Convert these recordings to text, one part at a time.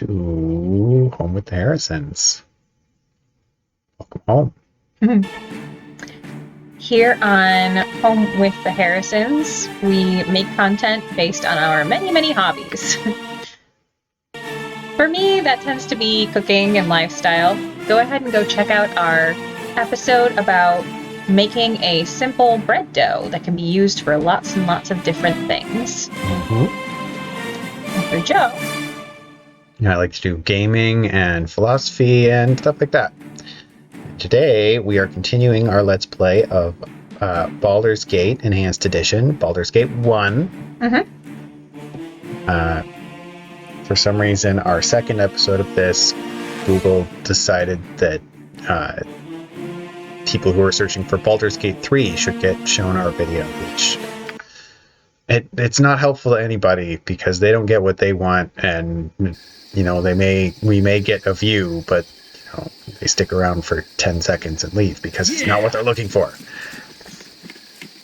to Home with the Harrisons. Welcome home. Here on Home with the Harrisons, we make content based on our many, many hobbies. For me, that tends to be cooking and lifestyle. Go ahead and go check out our episode about making a simple bread dough that can be used for lots and lots of different things. And for Joe, I like to do gaming and philosophy and stuff like that. Today, we are continuing our Let's Play of Baldur's Gate Enhanced Edition, Baldur's Gate 1. For some reason, our second episode of this, Google decided that people who are searching for Baldur's Gate 3 should get shown our video, which it's not helpful to anybody because they don't get what they want, and we may get a view, but they stick around for 10 seconds and leave because it's not what they're looking for.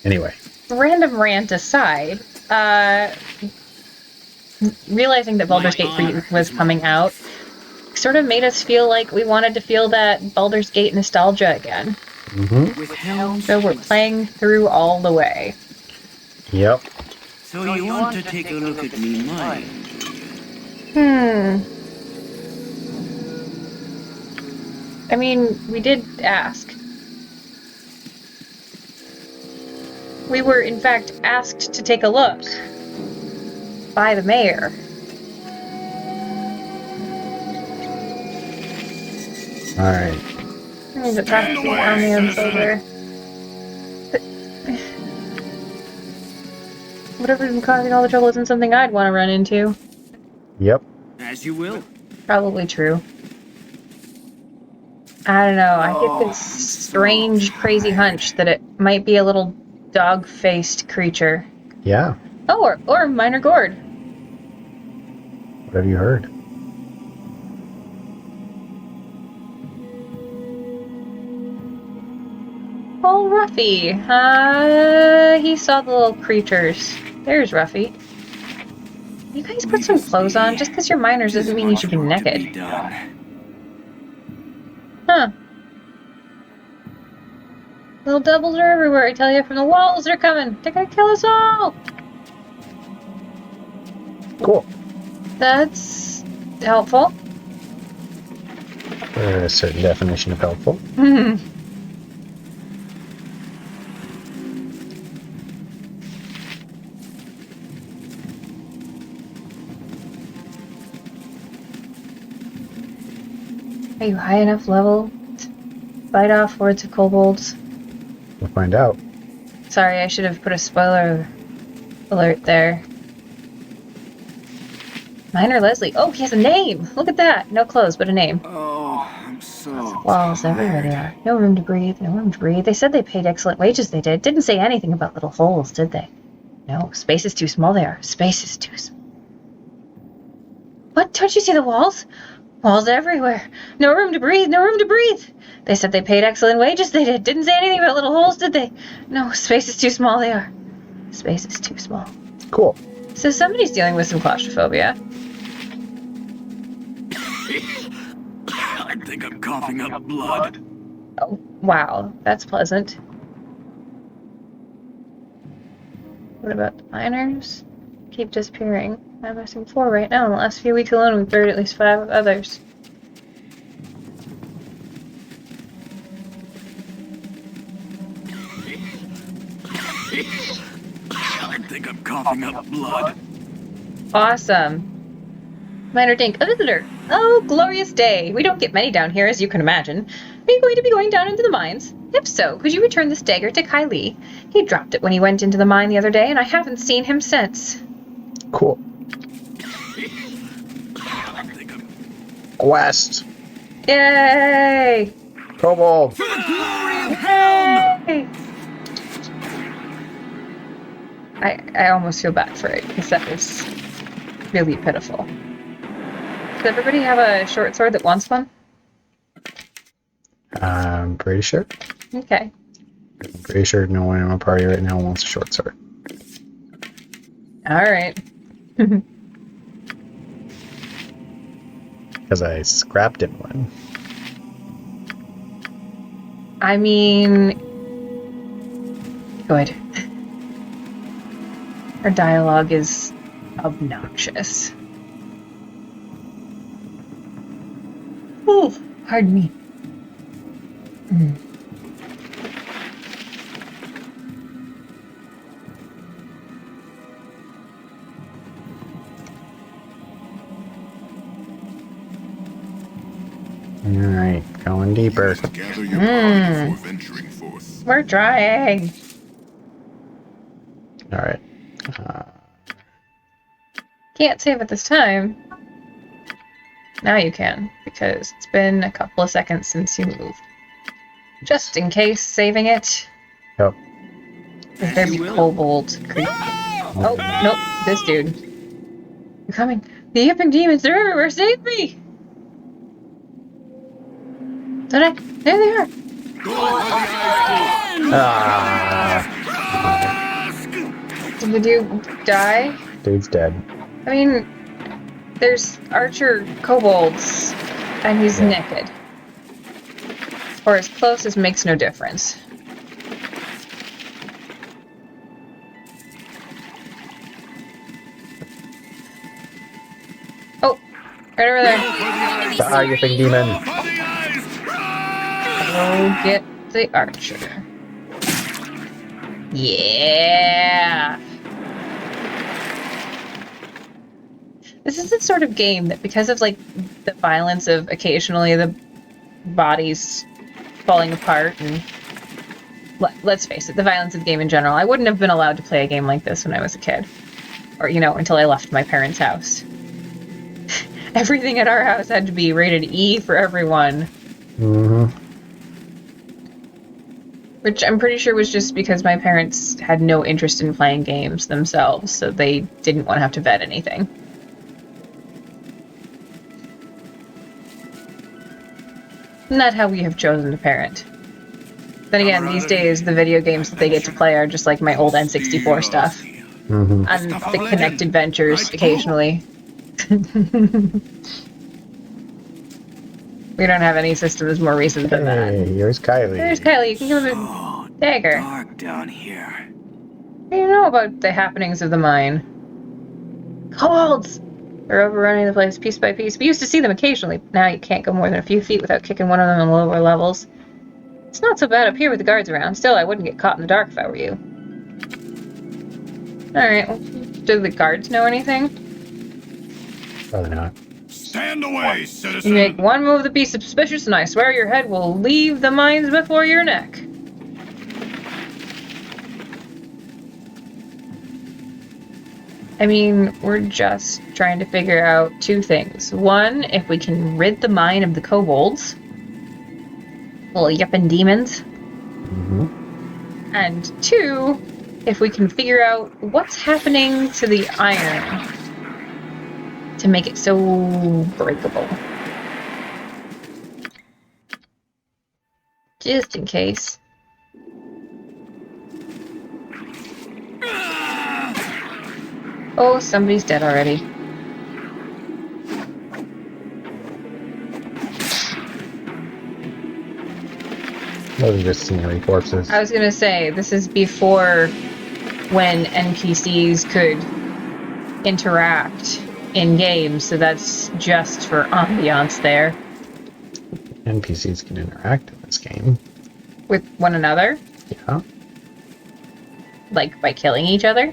Anyway. Random rant aside, realizing that Baldur's Gate 3 was coming out sort of made us feel like we wanted to feel that Baldur's Gate nostalgia again. So we're playing through all the way. Yep. So you want to take a look at me mine? I mean, we did ask. We were, in fact, asked to take a look by the mayor. Alright. I need to talk to the Armians over. Whatever's been causing all the trouble isn't something I'd want to run into. Yep. As you will. Probably true. I don't know, I get this strange, crazy hunch that it might be a little dog-faced creature. Yeah. Oh, or minor gourd. What have you heard? Oh, Ruffy. He saw the little creatures. There's Ruffy. You guys put some clothes on. Just because you're minors doesn't mean you should be naked. Huh. Little devils are everywhere, I tell you. From the walls, they're coming. They're gonna kill us all. Cool. That's helpful. A certain definition of helpful. Are you high enough level to fight off hordes of kobolds? We'll find out. Sorry, I should have put a spoiler alert there. Minor Leslie. Oh, he has a name! Look at that! No clothes, but a name. Oh, I'm so Walls everywhere they are. No room to breathe, no room to breathe. They said they paid excellent wages, they did. Didn't say anything about little holes, did they? No, space is too small they are. Space is too small. What? Don't you see the walls? Walls everywhere. No room to breathe, no room to breathe. They said they paid excellent wages, they did. Didn't say anything about little holes, did they? No, space is too small they are. Space is too small. Cool. So somebody's dealing with some claustrophobia. I think I'm coughing up blood. Oh, wow. That's pleasant. What about the miners? Keep disappearing. I'm missing 4 right now. In the last few weeks alone, we've buried at least 5 others. I think I'm coughing up blood. Awesome. Miner Dink, a visitor. Oh, glorious day. We don't get many down here, as you can imagine. Are you going to be going down into the mines? If so, could you return this dagger to Kylie? He dropped it when he went into the mine the other day, and I haven't seen him since. Cool. Quest. Yay! Kobold. For the glory of Helm! Yay! I almost feel bad for it, because that was really pitiful. Does everybody have a short sword that wants one? I'm pretty sure. Okay. I'm pretty sure no one in my party right now wants a short sword. Alright. Because I scrapped in one. I mean, good. Her dialogue is obnoxious. Oh, pardon me. Alright, going deeper. Gather your party before venturing forth. We're trying. Alright. Can't save at this time. Now you can, because it's been a couple of seconds since you moved. Just in case, saving it. Yep. Because there be kobolds. Oh, nope, this dude. You're coming. The yipping demons, they're everywhere, save me! Did I? There they are! Did the dude die? Dude's dead. I mean, there's archer kobolds, and he's naked. Or as close as makes no difference. Oh, right over there. Ah, you big demon. Go get the archer. Yeah! This is the sort of game that, because of like the violence of occasionally the bodies falling apart, and let's face it, the violence of the game in general, I wouldn't have been allowed to play a game like this when I was a kid. Or, you know, until I left my parents' house. Everything at our house had to be rated E for everyone. Mm-hmm. Which I'm pretty sure was just because my parents had no interest in playing games themselves, so they didn't want to have to vet anything. Not how we have chosen to parent. Then again, these days, the video games that they get to play are just like my old N64 stuff. Mm-hmm. And the Kinect Adventures, occasionally. We don't have any systems more recent than that. Hey, here's Kylie. There's Kylie, you can give him a dagger. Dark down here. What do you know about the happenings of the mine? Kobolds! They're overrunning the place piece by piece. We used to see them occasionally. Now you can't go more than a few feet without kicking one of them in the lower levels. It's not so bad up here with the guards around. Still, I wouldn't get caught in the dark if I were you. Alright, well, do the guards know anything? Probably not. Stand away, citizen! You make one move that be suspicious, and I swear your head will leave the mines before your neck. I mean, we're just trying to figure out two things. One, if we can rid the mine of the kobolds. Little yippin' demons. Mm-hmm. And two, if we can figure out what's happening to the iron to make it so breakable. Just in case. Oh, somebody's dead already. Those are just scenery corpses. I was gonna say, this is before when NPCs could interact in games, so that's just for ambiance there. NPCs can interact in this game. With one another? Yeah. Like by killing each other?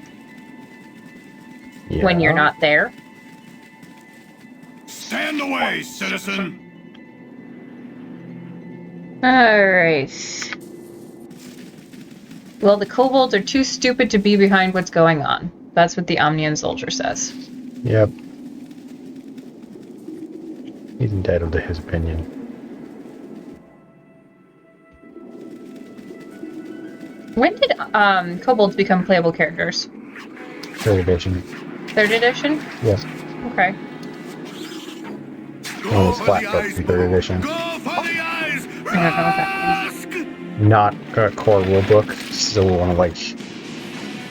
Yeah. When you're not there? Stand away, citizen! Alright. Well, the kobolds are too stupid to be behind what's going on. That's what the Omnian soldier says. Yep. He's entitled to his opinion. When did kobolds become playable characters? Third edition. 3rd edition? Yes. Okay. Only splat books in third edition. Go for the eyes! I don't know what that means. Not a core rulebook. Still one of like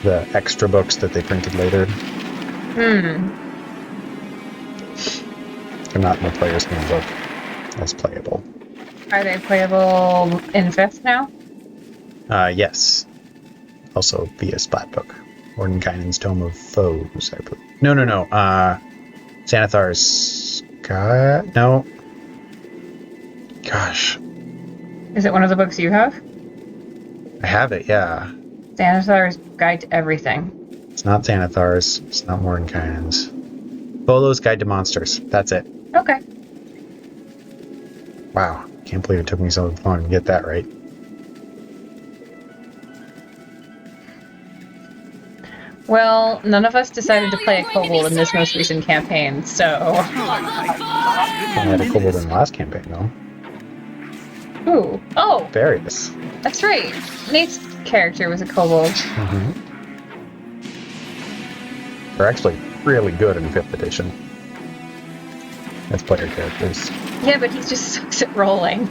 the extra books that they printed later. they're not in the player's handbook as playable. Are they playable in 5th now? Yes. Also via Splatbook. Mordenkainen's Tome of Foes, I believe. No. Xanathar's God? No. Gosh. Is it one of the books you have? I have it, yeah. Xanathar's Guide to Everything. It's not Xanathar's. It's not Mordenkainen's. Volo's Guide to Monsters. That's it. Okay. Wow. Can't believe it took me so long to get that right. Well, none of us decided to play a kobold in this most recent campaign, so... I had a kobold in the last campaign, though. Ooh. Oh, Various. that's right. Nate's character was a kobold. Mm-hmm. They're actually really good in 5th edition. As player characters. Yeah, but he just sucks at rolling.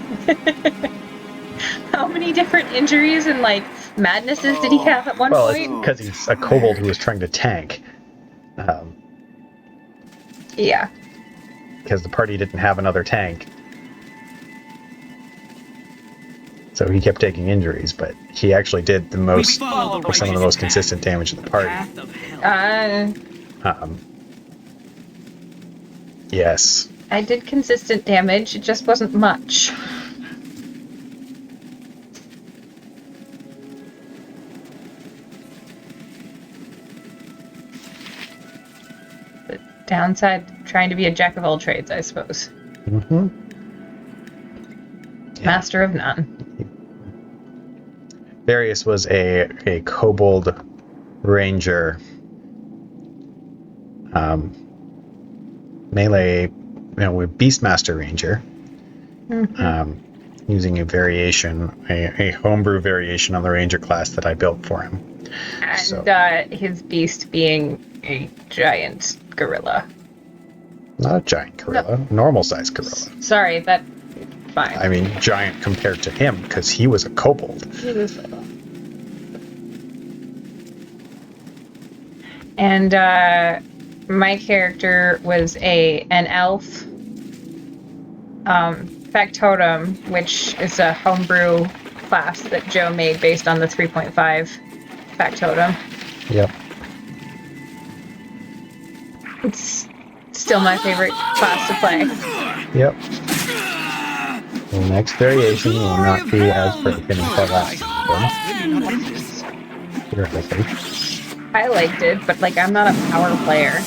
How many different injuries and, like, madnesses did he have at one Well, point? it's because he's a kobold who was trying to tank. Yeah. Because the party didn't have another tank. So he kept taking injuries, but he actually did the most, or some of the most consistent damage in the party. Yes. I did consistent damage, it just wasn't much. The downside, trying to be a jack of all trades, I suppose. Mm-hmm. Yeah. Master of none. Various was a kobold ranger. Melee, with Beastmaster Ranger. Mm-hmm. Using a variation, a homebrew variation on the ranger class that I built for him. And his beast being a giant gorilla. Not a giant gorilla, normal-sized gorilla. Sorry, that... fine. I mean, giant compared to him, because he was a kobold. He was little. And my character was an elf factotum, which is a homebrew class that Joe made based on the 3.5 factotum. Yep. It's still my favorite class to play. Yep. The next variation will not be as broken as that last one. Theoretically. I liked it, but like I'm not a power player.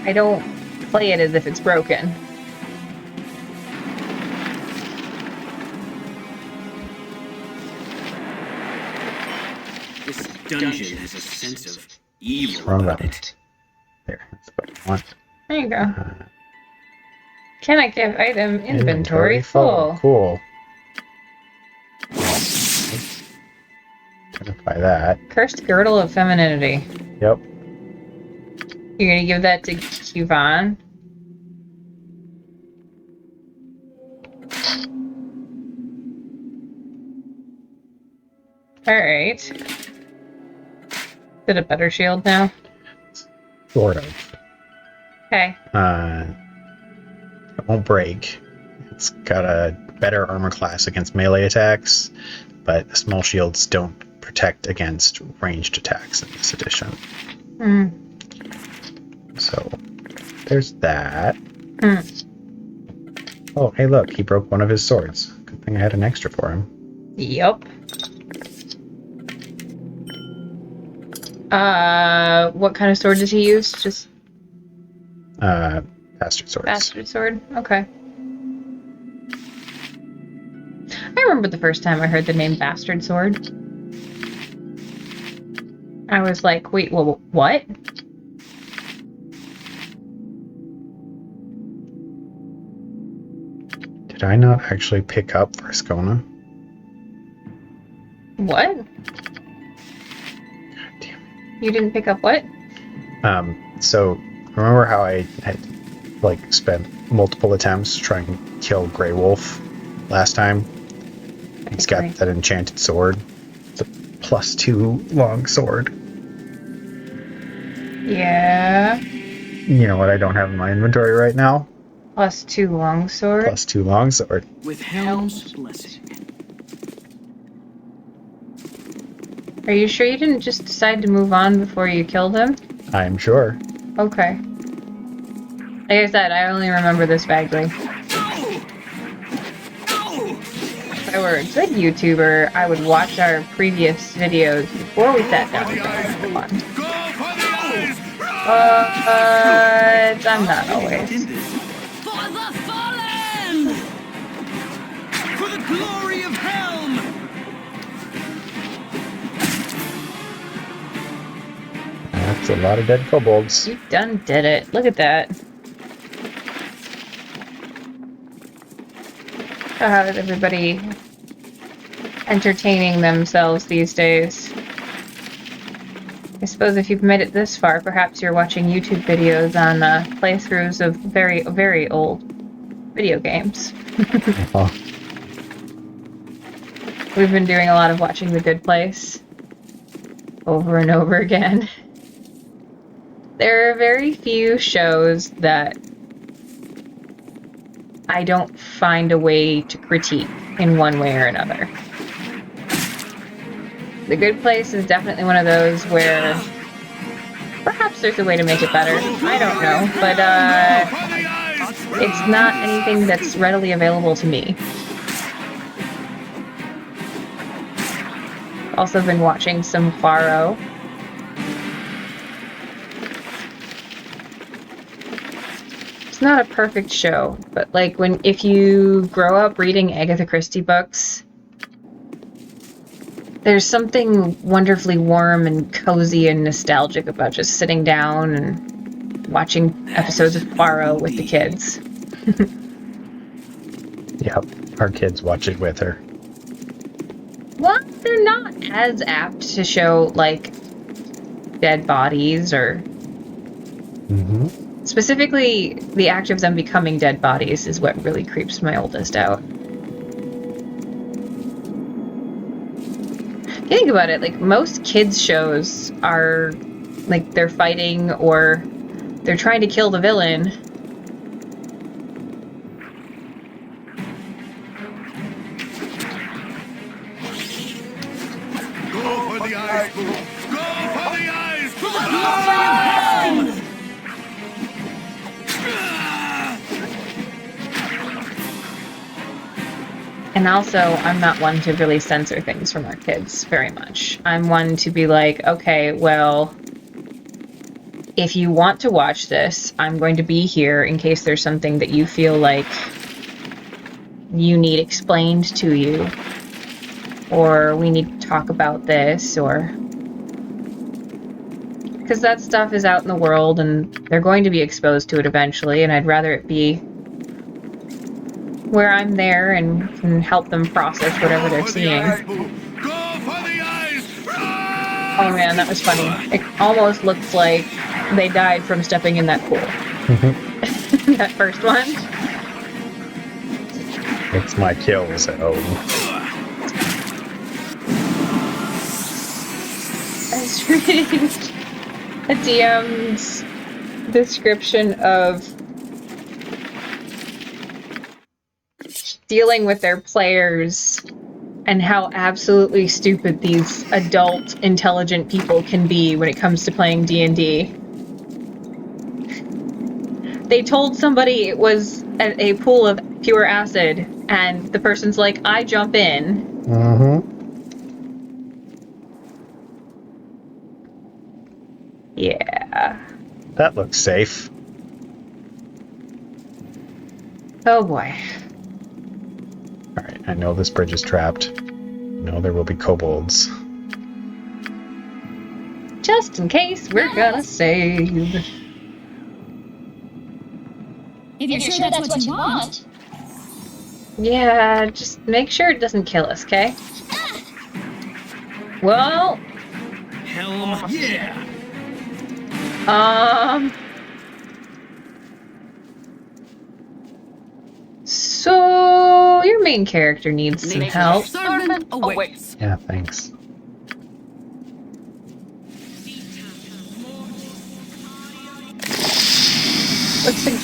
I don't play it as if it's broken. This dungeon has a sense of evil Wrong about button. it. There, that's what I want. There you go. Can I give item inventory full? Cool. Identify that. Cursed Girdle of Femininity. Yep. You're gonna give that to Kuvon? Alright. Is it a better shield now? Sort of. Okay. It won't break. It's got a better armor class against melee attacks, but the small shields don't protect against ranged attacks in this edition. Hmm. So, there's that. Hmm. Oh, hey look, he broke one of his swords. Good thing I had an extra for him. Yup. What kind of sword did he use? Just Bastard swords. bastard sword? Okay. I remember the first time I heard the name bastard sword. I was like, wait, well, what? Did I not actually pick up Frascona? What? God damn You didn't pick up what? it. So, remember how I had, spent multiple attempts to try and kill Grey Wolf last time? He's got Right. that enchanted sword. It's a +2 long sword. Yeah. You know what I don't have in my inventory right now? +2 longsword. +2 longsword. With Helm's blessing. Are you sure you didn't just decide to move on before you killed him? I'm sure. Okay. Like I said, I only remember this vaguely. If I were a good YouTuber, I would watch our previous videos before we sat down and played for fun. But I'm not always. For the fallen! For the glory of Helm! That's a lot of dead kobolds. You done did it. Look at that. How is everybody entertaining themselves these days? I suppose if you've made it this far, perhaps you're watching YouTube videos on playthroughs of very, very old video games. Oh, We've been doing a lot of watching The Good Place over and over again. There are very few shows that I don't find a way to critique in one way or another. The Good Place is definitely one of those where perhaps there's a way to make it better. I don't know, but it's not anything that's readily available to me. Also been watching some Faro. It's not a perfect show, but like if you grow up reading Agatha Christie books, there's something wonderfully warm and cozy and nostalgic about just sitting down and watching episodes of Poirot with the kids. yep. Our kids watch it with her. Well, they're not as apt to show, like, dead bodies or... Mm-hmm. Specifically, the act of them becoming dead bodies is what really creeps my oldest out. If you think about it, like, most kids' shows are, like, they're fighting or they're trying to kill the villain. Go for the eyes, Boo! Go for the eyes, Boo! And also, I'm not one to really censor things from our kids very much. I'm one to be like, okay, well, if you want to watch this, I'm going to be here in case there's something that you feel like you need explained to you, or we need to talk about this, or... Because that stuff is out in the world, and they're going to be exposed to it eventually, and I'd rather it be where I'm there and can help them process whatever they're seeing. Oh man, that was funny. It almost looks like they died from stepping in that pool. That first one. It's my kill, so... I was reading a DM's description of dealing with their players and how absolutely stupid these adult, intelligent people can be when it comes to playing D&D. They told somebody it was a pool of pure acid, and the person's like, I jump in. Mm-hmm. Yeah. That looks safe. Oh boy. Alright, I know this bridge is trapped. I know there will be kobolds. Just in case we're gonna save. If you're sure that's what you want. Yeah, just make sure it doesn't kill us, okay? Well, Helm, yeah! So your main character needs some help. Servant awaits. Yeah, thanks.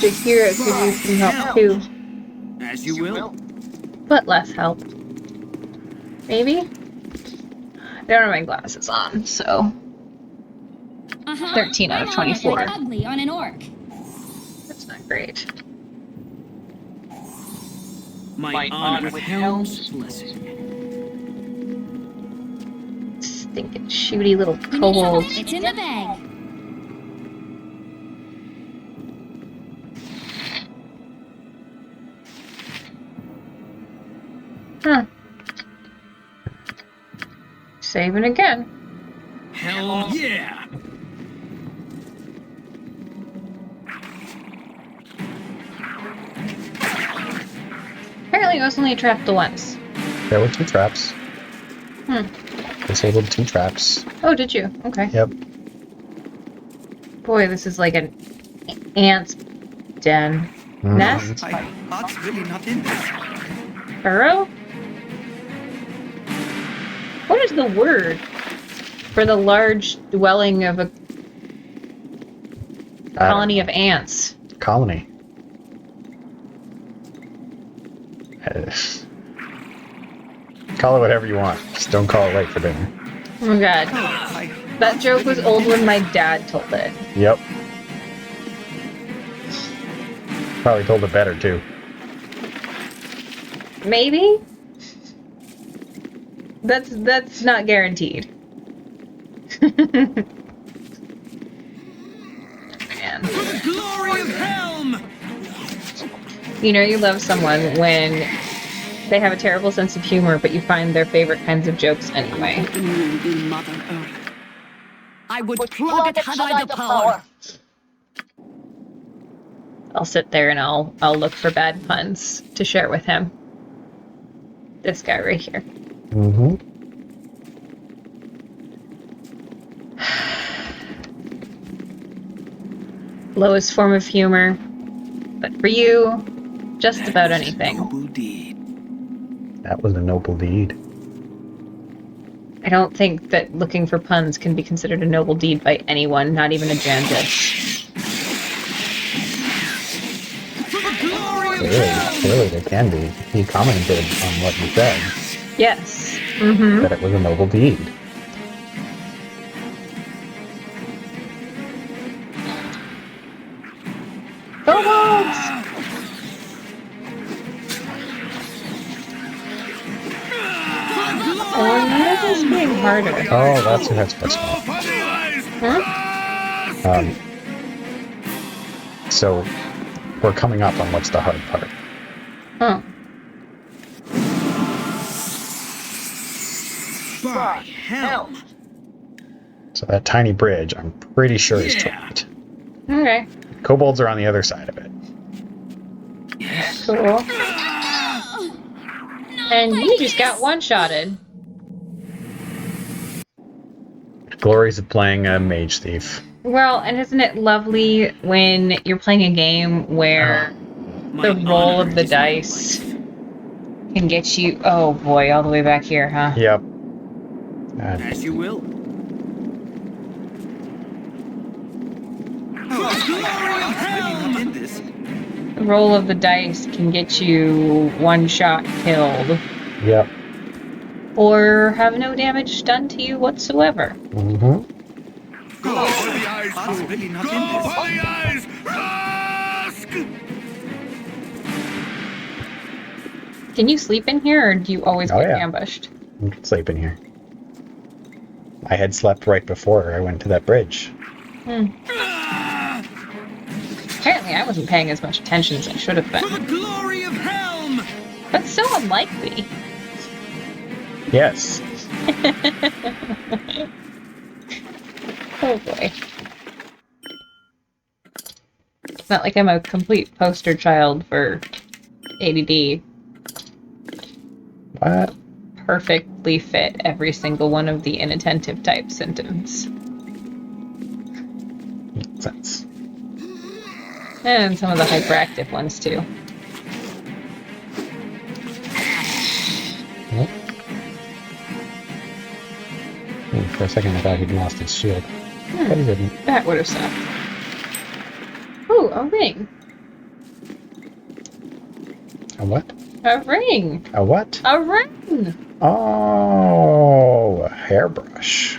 extra hero could use some help too. As you will. But less help. Maybe? I don't have my glasses on, so 13 out of 24. Like ugly on an orc. That's not great. My honor with Helm's blessing. Stinking shooty little You need kobolds. something? It's in the bag. Huh. Saving again. Hell yeah! Apparently I was only trapped the once. There were 2 traps. Hmm. Disabled 2 traps. Oh, did you? Okay. Yep. Boy, this is like an ant's den. Mhm. Nest? My heart's really not in this. Burrow? What is the word for the large dwelling of a colony of ants? Colony. Call it whatever you want. Just don't call it late for dinner. Oh my god. That joke was old when my dad told it. Yep. Probably told it better too. Maybe? That's not guaranteed. Man. Glory of Helm! You know you love someone when they have a terrible sense of humor, but you find their favorite kinds of jokes anyway. Mother Earth. I would plug it had I the power. I'll sit there and I'll look for bad puns to share with him. This guy right here. Mm-hmm. Lowest form of humor. But for you, just about anything. Noble deed. That was a noble deed. I don't think that looking for puns can be considered a noble deed by anyone, not even a Jandis. Clearly they can be. He commented on what you said, Yes. Mm-hmm. that it was a noble deed. Kobolds! Oh, this is getting harder. Oh, that's who has first Go one. for the eyes! Huh? So we're coming up on what's the hard part. Huh. By Helm! So that tiny bridge, I'm pretty sure is Yeah. trapped. Okay. Kobolds are on the other side of it. Yes. Cool. And you just got one-shotted. Glories of playing a mage thief. Well, and isn't it lovely when you're playing a game where the My roll honor of the is my dice life. can get you, oh boy, all the way back here, huh? Yep. As you will. Glory of Helm! In this. The roll of the dice can get you one-shot killed, Yep. or have no damage done to you whatsoever. Mm-hmm. Go for the eyes, Heart's fool! really not Go in this. for the eyes! Ask! Can you sleep in here, or do you always Oh, get yeah. ambushed? You can sleep in here. I had slept right before I went to that bridge. Apparently I wasn't paying as much attention as I should have For been. the glory of Helm! That's so unlikely. Yes. Oh boy. It's not like I'm a complete poster child for ADD. What? Perfectly fit every single one of the inattentive type symptoms. Makes sense. And some of the hyperactive ones too. Nope. For a second I thought he'd lost his shield. But he didn't. That would have sucked. Ooh, a ring. A what? A ring. A what? A ring. Oh, a hairbrush.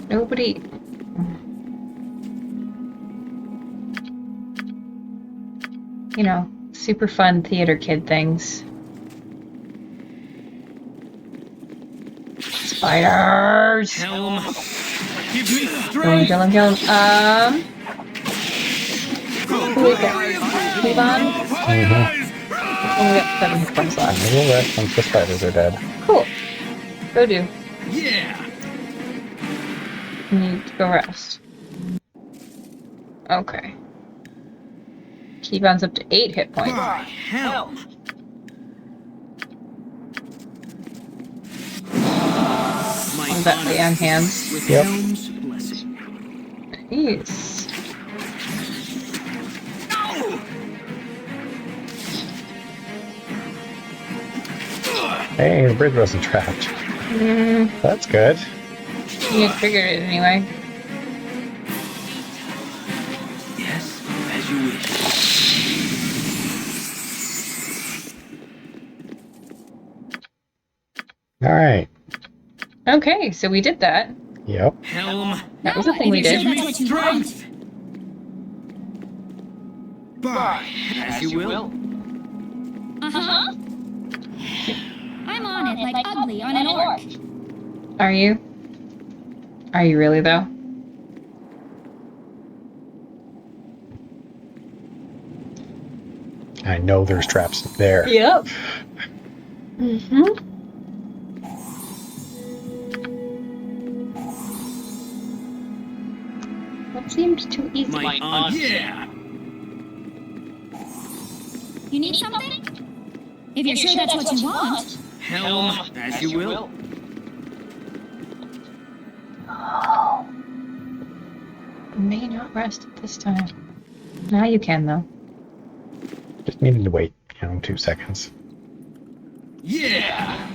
Nobody. You know, super fun theater kid things. Spiders. Helm, give me Kill him, strength. kill him, kill him. Who is that? Cleavon? Go for the eyes. Only got 7 hit points A left. little rest once the spiders are dead. Cool. Go do. Yeah. You need to go rest. Okay. Cleavon's up to 8 hit points. By Helm. My On that way on hands. with Yep. Helm's blessing. Nice. Hey, the bridge wasn't trapped. That's good. You triggered it anyway. Yes, as you wish. All right. Okay, so we did that. Yep. Helm, That was the thing we If you're did. sure that's what you want. strength. By as you will. Uh-huh. I'm on it like ugly on an orc. Are you? Are you really, though? I know there's traps there. Yep. Mm-hmm. That seemed too easy. My honor. Yeah. You need something? If you're sure that's what you want. Helm, as you will. You may not rest at this time. Now you can, though. Just needed to wait, 2 seconds. Yeah.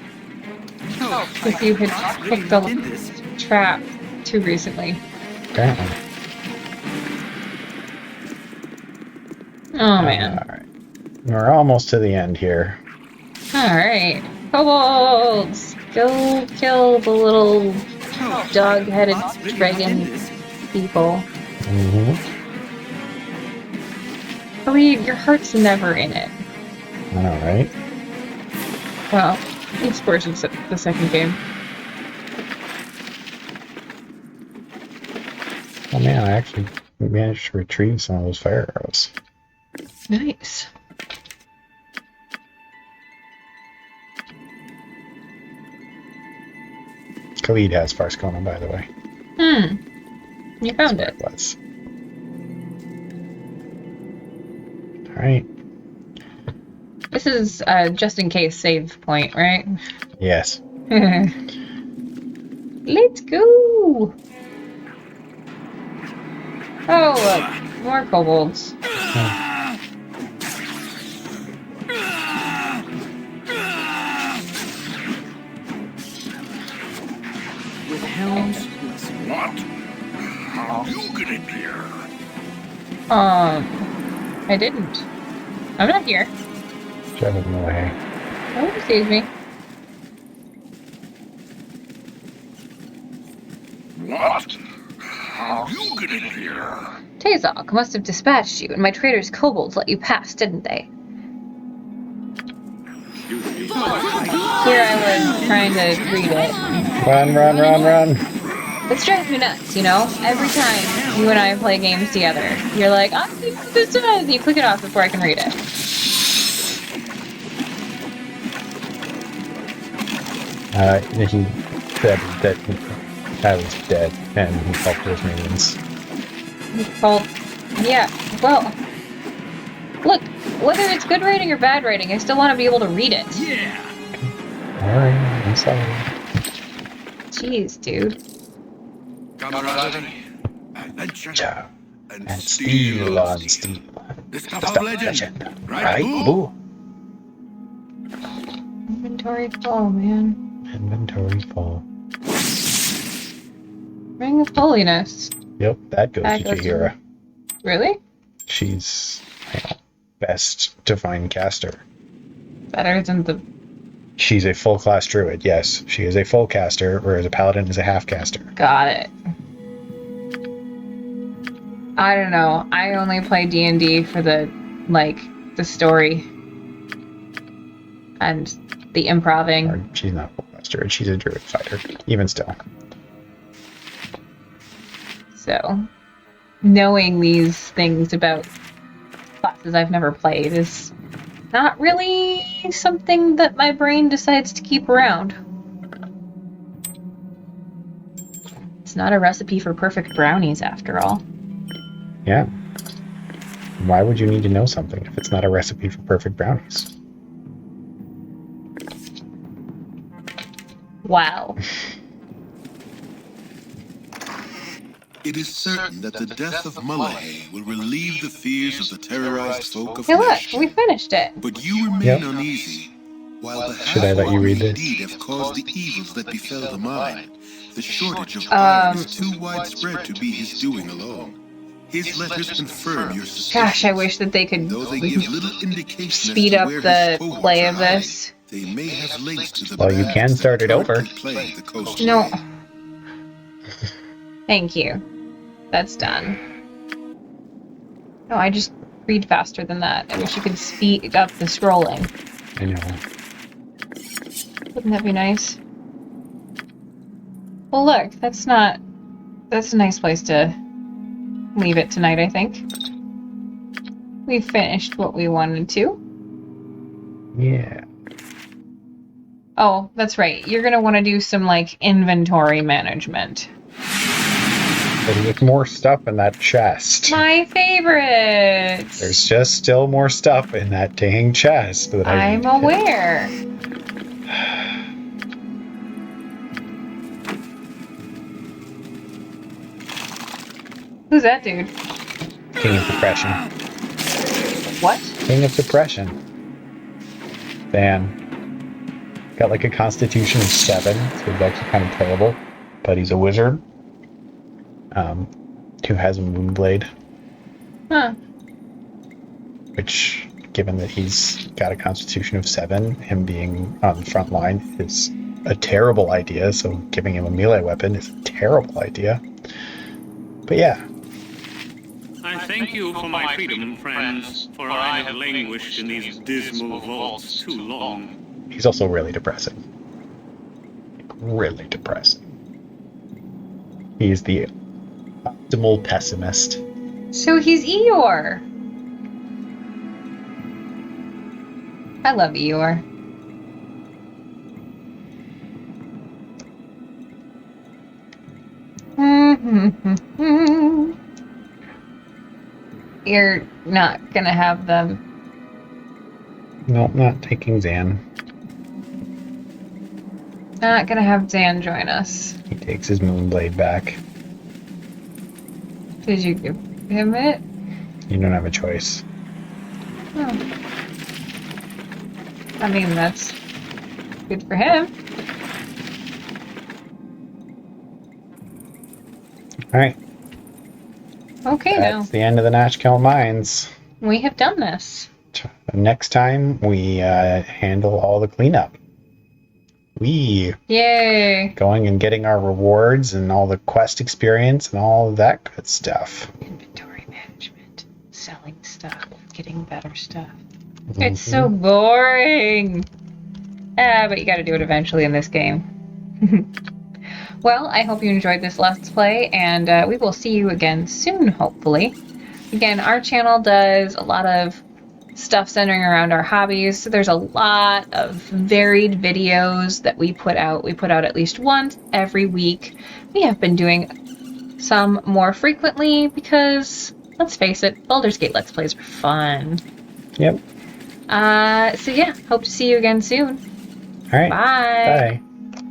If you had hooked the trap too recently. Apparently. Oh, man. All right. We're almost to the end here. Alright. Kobolds! Go kill the little dog-headed dragon people. Mm-hmm. Khalid, your heart's never in it. I know, right? Well, it's worse in the second game. Oh man, I actually managed to retrieve some of those fire arrows. Nice. Khalid has Farskona, by the way. You found it. Was. Alright. This is just in case save point, right? Yes. Let's go! Oh, look. More kobolds. With Helm's blessing. What? How you get in here? I didn't. I'm not here. Shove it away. No one sees me. What? How you get in here? Tazok must have dispatched you, and my traders kobolds let you pass, didn't they? Here I was trying to read it. Run, run, run, run! This drives me nuts, you know? Every time you and I play games together, you're like, I'm thinking what this says, and you click it off before I can read it. He said that I was dead, and he helped his minions. Well, yeah, well, look, whether it's good writing or bad writing, I still want to be able to read it. Yeah. Alright, I'm sorry. Jeez, dude. Camaraderie, adventure, Ciao. and And steal on steel. The stuff of legend. Right, Boo? Boo? Inventory full, man. Inventory full. Ring of Holiness. Yep, that goes That to goes to Chihira. Really? She's... best divine caster. Better than the... She's a full class druid, yes. She is a full caster, whereas a paladin is a half caster. Got it. I don't know. I only play D&D for the story. And the improving. Or she's not a full class druid, she's a druid fighter. Even still. So, knowing these things about classes I've never played is not really something that my brain decides to keep around. It's not a recipe for perfect brownies, after all. Yeah. Why would you need to know something if it's not a recipe for perfect brownies? Wow. It is certain that the death of Malahay will relieve the fears of the terrorized folk of Hey look, Nashkel. we finished it. But you remain Yep. uneasy. While the Should I let you read this? indeed have caused the evils that befell the mine, the shortage of iron is too widespread to be his doing alone. His letters confirm your suspicions. Gosh, I wish that they could Though they give little indication speed as to up where the his cohorts play are of this. hiding, they may have links to the Well, you bands can that start it over. currently plague the coastline. No. Thank you. That's done. No, I just read faster than that. I wish you could speed up the scrolling. I know. Wouldn't that be nice? Well, look, that's a nice place to leave it tonight, I think. We finished what we wanted to. Yeah. Oh, that's right. You're gonna want to do some, inventory management. But there's more stuff in that chest. My favorite! There's just still more stuff in that dang chest that I I'm need to hit. aware. Who's that dude? King of Depression. What? King of Depression. Dan. Got a constitution of 7, so he's actually kind of terrible. But he's a wizard. Who has a moonblade. Huh. Which, given that he's got a constitution of 7, him being on the front line is a terrible idea, so giving him a melee weapon is a terrible idea. But yeah. I thank you for my freedom, friends, for I have languished in these dismal vaults too long. He's also really depressing. Really depressing. He's the optimal pessimist. So he's Eeyore. I love Eeyore. You're not gonna have them. Nope, not taking Zan. Not gonna have Zan join us. He takes his moonblade back. Did you give him it? You don't have a choice. Oh. I mean, that's good for him. Alright, Okay, that's the end of the Nashkel mines. now we have done this. Next time, we handle all the cleanup. We Yay! going and getting our rewards and all the quest experience and all of that good stuff. Inventory management, selling stuff, getting better stuff. It's so boring. But you gotta do it eventually in this game. Well, I hope you enjoyed this Let's Play, and we will see you again soon, hopefully. Again, our channel does a lot of stuff centering around our hobbies, so there's a lot of varied videos that we put out. We put out at least once every week. We have been doing some more frequently because, let's face it, Baldur's Gate Let's Plays are fun. Yep. So yeah, hope to see you again soon. Alright. Bye. Bye.